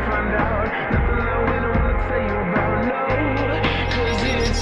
find out. Nothing that we don't wanna tell you about, no. 'Cause it's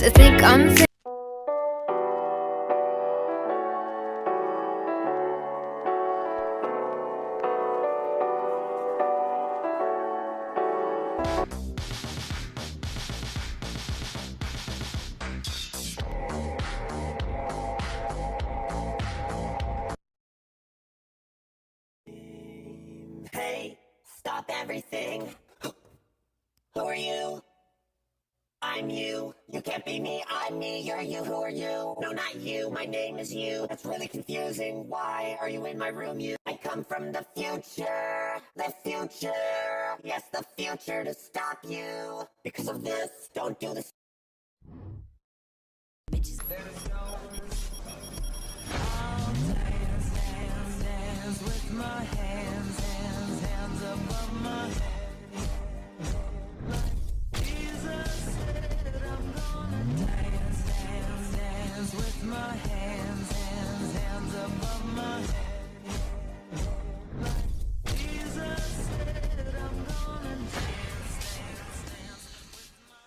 I think I'm Hey, stop everything. Who are you? I'm you. You can't be me, I'm me. You're you, who are you? No, not you, my name is you. That's really confusing. Why are you in my room, you? I come from the future. The future. Yes, the future to stop you. Because of this, don't do this. Bitches. I'll dance with my hands above my head. Jesus said I'm gonna dance with my hands above my head. Jesus said I'm gonna dance with my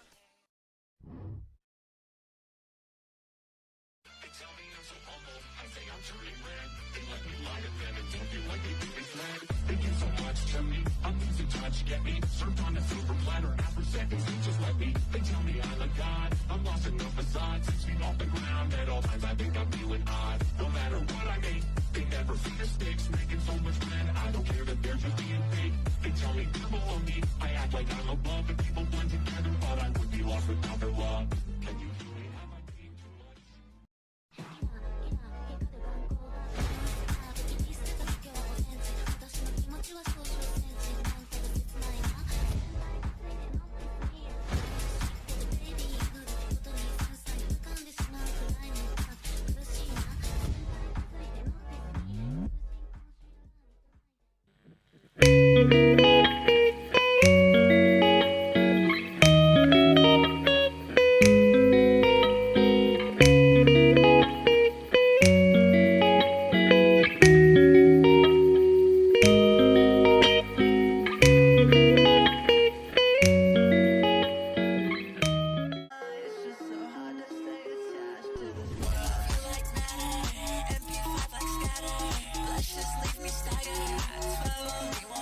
They tell me I'm so humble, I say I'm turning red. They let me lie to them and don't feel like they do me fled. Thank you so much to me, I'm losing touch, get me served on a silver platter, after seconds, they just let me. They tell me I'm a god, I'm lost in the facade, 6 feet off the ground, at all times I think I'm feeling odd. No matter what I make, they never see the stakes, making so much red, I don't care that they're just being fake. They tell me they're below me, I act like I'm above, and people blend together, but I would be lost without their love. Can you hear me? Am I being too much? shatter. Let's just leave me staggered. 12 only